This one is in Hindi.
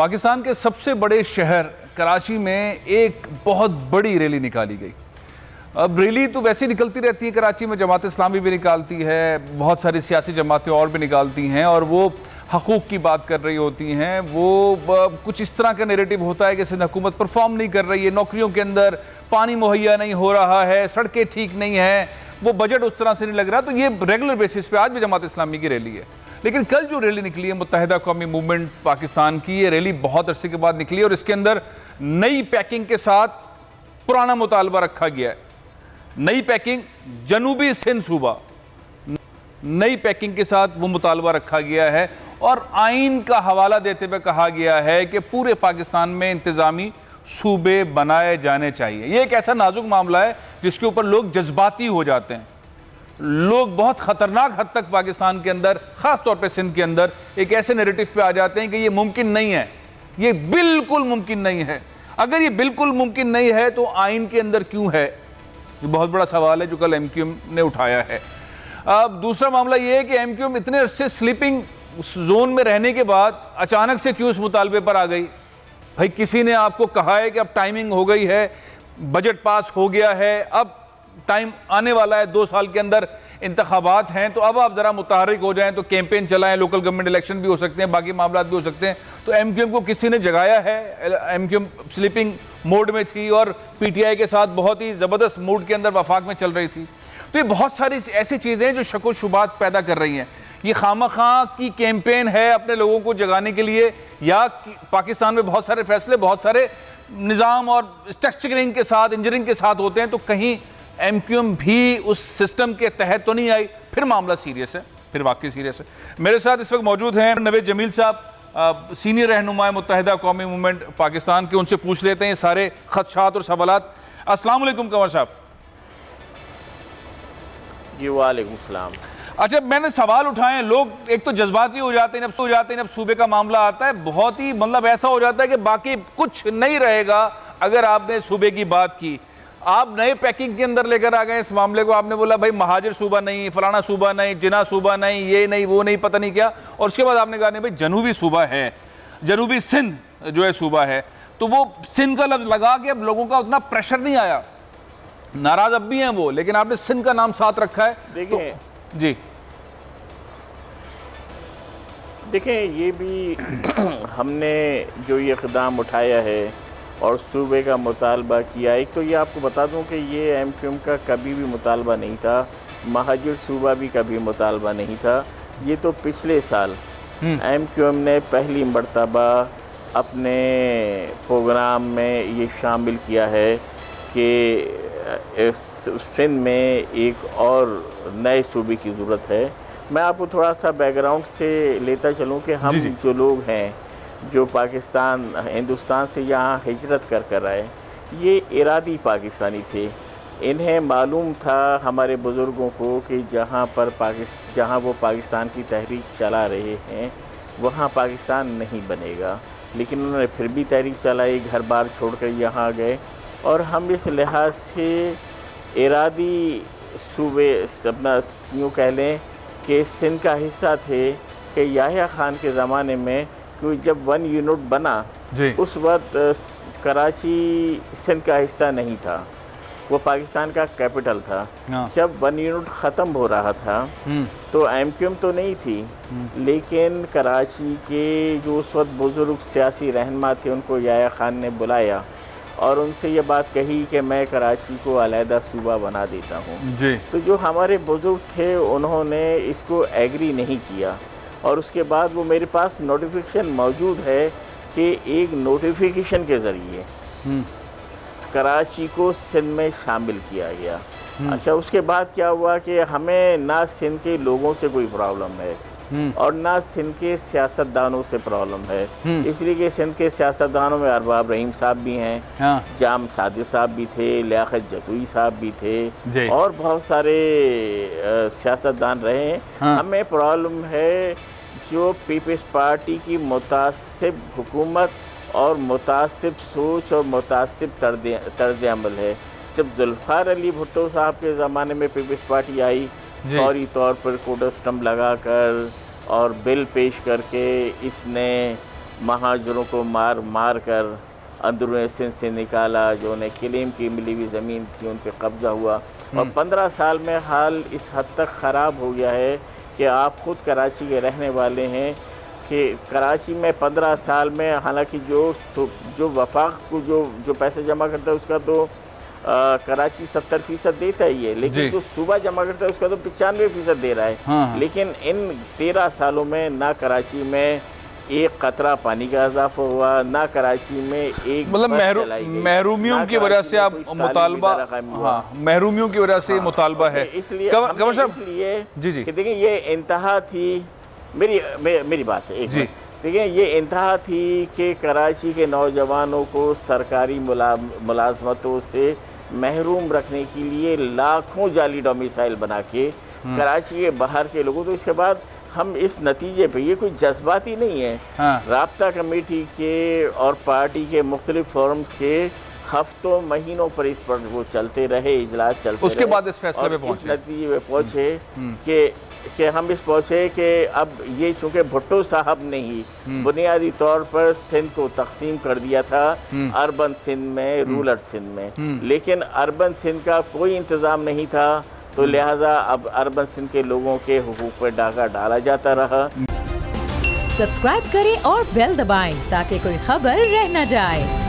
पाकिस्तान के सबसे बड़े शहर कराची में एक बहुत बड़ी रैली निकाली गई। अब रैली तो वैसे निकलती रहती है कराची में, जमात इस्लामी भी निकालती है, बहुत सारी सियासी जमातें और भी निकालती हैं और वो हकूक़ की बात कर रही होती हैं। वो कुछ इस तरह का नैरेटिव होता है कि सिंध हुकूमत परफॉर्म नहीं कर रही है, नौकरियों के अंदर पानी मुहैया नहीं हो रहा है, सड़कें ठीक नहीं हैं, वो बजट उस तरह से नहीं लग रहा। तो ये रेगुलर बेसिस पे आज भी जमात इस्लामी की रैली है। लेकिन कल जो रैली निकली है मुत्तहिदा कौमी मूवमेंट पाकिस्तान की, ये रैली बहुत अरसे के बाद निकली और इसके अंदर नई पैकिंग के साथ पुराना मुतालबा रखा गया है। नई पैकिंग जनूबी सिंध सूबा, नई पैकिंग के साथ वो मुतालबा रखा गया है और आइन का हवाला देते हुए कहा गया है कि पूरे पाकिस्तान में इंतजामी सूबे बनाए जाने चाहिए। ये एक ऐसा नाजुक मामला है जिसके ऊपर लोग जज्बाती हो जाते हैं। लोग बहुत ख़तरनाक हद तक पाकिस्तान के अंदर, ख़ास तौर पे सिंध के अंदर, एक ऐसे नैरेटिव पे आ जाते हैं कि ये मुमकिन नहीं है, ये बिल्कुल मुमकिन नहीं है। अगर ये बिल्कुल मुमकिन नहीं है तो आइन के अंदर क्यों है? ये बहुत बड़ा सवाल है जो कल MQM ने उठाया है। अब दूसरा मामला ये है कि MQM इतने अरसे स्लीपिंग जोन में रहने के बाद अचानक से क्यों इस मुतालबे पर आ गई? भाई किसी ने आपको कहा है कि अब टाइमिंग हो गई है, बजट पास हो गया है, अब टाइम आने वाला है, 2 साल के अंदर इंतखाबात हैं, तो अब आप ज़रा मुतहरिक हो जाएं, तो कैंपेन चलाएं, लोकल गवर्नमेंट इलेक्शन भी हो सकते हैं, बाकी मामला भी हो सकते हैं। तो MQM को किसी ने जगाया है। MQM स्लीपिंग मोड में थी और PTI के साथ बहुत ही ज़बरदस्त मूड के अंदर वफाक में चल रही थी। तो ये बहुत सारी ऐसी चीज़ें हैं जो शक व शुबात पैदा कर रही हैं। ये खामखा की कैंपेन है अपने लोगों को जगाने के लिए, या पाकिस्तान में बहुत सारे फैसले बहुत सारे निज़ाम और स्ट्रक्चरिंग के साथ, इंजीनियरिंग के साथ होते हैं, तो कहीं MQM भी उस सिस्टम के तहत तो नहीं आई? फिर मामला सीरियस है, फिर वाकई सीरियस है। मेरे साथ इस वक्त मौजूद हैं नवेद जमील साहब, सीनियर रहनुमा मुत्तहिदा कौमी मूवमेंट पाकिस्तान के। उनसे पूछ लेते हैं सारे खदशात और सवालात। अस्सलाम वालेकुम कंवर साहब। जी वालेकुम सलाम। अच्छा, मैंने सवाल उठाए, लोग एक तो जज्बाती हो जाते हैं जब सूबे का मामला आता है, बहुत ही मतलब ऐसा हो जाता है कि बाकी कुछ नहीं रहेगा। अगर आपने सूबे की बात की, आप नए पैकिंग के अंदर लेकर आ गए इस मामले को, आपने बोला भाई महाजिर सूबा नहीं, फलाना सूबा नहीं, जिना सूबा नहीं, ये नहीं, वो नहीं, पता नहीं क्या, और उसके बाद आपने कहा नहीं भाई जनूबी सूबा है, जनूबी सिंध जो है सूबा है। तो वो सिंध का लफ्ज लगा के अब लोगों का उतना प्रेशर नहीं आया, नाराज अब भी हैं वो, लेकिन आपने सिंध का नाम साथ रखा है। देखिए तो, जी देखें, ये भी हमने जो ये इक़दाम उठाया है और सूबे का मुतालबा किया, एक तो ये आपको बता दूं कि ये MQM का कभी भी मुतालबा नहीं था, महाजिर सूबा भी कभी मुतालबा नहीं था। ये तो पिछले साल MQM ने पहली मरतबा अपने प्रोग्राम में ये शामिल किया है कि सिंध में एक और नए सूबे की ज़रूरत है। मैं आपको थोड़ा सा बैकग्राउंड से लेता चलूँ कि हम जो लोग हैं जो पाकिस्तान हिंदुस्तान से यहाँ हिजरत कर आए, ये इरादी पाकिस्तानी थे। इन्हें मालूम था, हमारे बुज़ुर्गों को, कि जहाँ वो पाकिस्तान की तहरीक चला रहे हैं वहाँ पाकिस्तान नहीं बनेगा, लेकिन उन्होंने फिर भी तहरीक चलाई, घर बार छोड़कर यहाँ आ गए। और हम इस लिहाज से इरादी सूबे अपना यूँ कह लें कि सिंध का हिस्सा थे कि याह्या खान के ज़माने में, क्योंकि जब 1 यूनिट बना उस वक्त कराची सिंध का हिस्सा नहीं था, वो पाकिस्तान का कैपिटल था। जब 1 यूनिट ख़त्म हो रहा था तो MQM तो नहीं थी, लेकिन कराची के जो उस वक्त बुज़ुर्ग सियासी रहनुमा थे उनको याह्या खान ने बुलाया और उनसे ये बात कही कि मैं कराची को अलहदा सूबा बना देता हूँ। तो जो हमारे बुज़ुर्ग थे उन्होंने इसको एग्री नहीं किया और उसके बाद वो मेरे पास नोटिफिकेशन मौजूद है कि एक नोटिफिकेशन के ज़रिए कराची को सिंध में शामिल किया गया। अच्छा, उसके बाद क्या हुआ कि हमें ना सिंध के लोगों से कोई प्रॉब्लम है और ना सिंध के सियासतदानों से प्रॉब्लम है, इसलिए कि सिंध के सियासतदानों में अरबाब रहीम साहब भी हैं, जाम सादिक साहब भी थे, लियाकत जतोई साहब भी थे और बहुत सारे सियासतदान रहे हैं। हमें प्रॉब्लम है जो पीपल्स पार्टी की मुतासिब हुकूमत और मुतासिब सोच और मुतासिब तर्ज अमल है। जब जुल्फ़िकार अली भुट्टो साहब के ज़माने में पीपल्स पार्टी आई, फौरी तौर पर कोड स्टम्प लगा कर और बिल पेश करके इसने महाजरों को मार मार कर अंदरूनी सिंध से निकाला, जो उन्हें क्लेम की मिली हुई ज़मीन थी उन पर कब्ज़ा हुआ। और 15 साल में हाल इस हद तक ख़राब हो गया है कि आप ख़ुद कराची के रहने वाले हैं कि कराची में 15 साल में, हालांकि जो वफाक को जो पैसे जमा करता है उसका तो कराची 70% देता ही है, लेकिन जो सूबा जमा करता है उसका तो 95% दे रहा है। हाँ। लेकिन इन 13 सालों में ना कराची में एक कतरा पानी का इजाफा हुआ, ना कराची में एक मतलब महरूमियों की वजह से आप मुतालबा, हाँ, महरूमियों की वजह से मुतालबा है। इसलिए जी जी कि देखिए ये इंतहा थी, मेरी बात है एक मिनट। देखिए ये इंतहा थी कि कराची के नौजवानों को सरकारी मुलाजमतों से महरूम रखने के लिए लाखों जाली डोमिसाइल बना के कराची के बाहर के लोगों, तो इसके बाद हम इस नतीजे पे, ये कोई जज्बाती नहीं है। हाँ। राब्ता कमेटी के और पार्टी के मुख्तलिफ फोरम्स के हफ्तों महीनों पर इस पर वो चलते रहे, इजलास चलते उसके बाद इस फैसले पे पहुंचे, इस नतीजे पे पहुंचे कि हम इस पहुंचे कि अब ये चूँकि भुट्टो साहब ने ही बुनियादी तौर पर सिंध को तकसीम कर दिया था अर्बन सिंध में, रूरल सिंध में, लेकिन अर्बन सिंध का कोई इंतज़ाम नहीं था, तो लिहाजा अब अर्बन सिंध के लोगों के हुकूक पर डाका डाला जाता रहा। सब्सक्राइब करें और बेल दबाएं ताकि कोई खबर रह न जाए।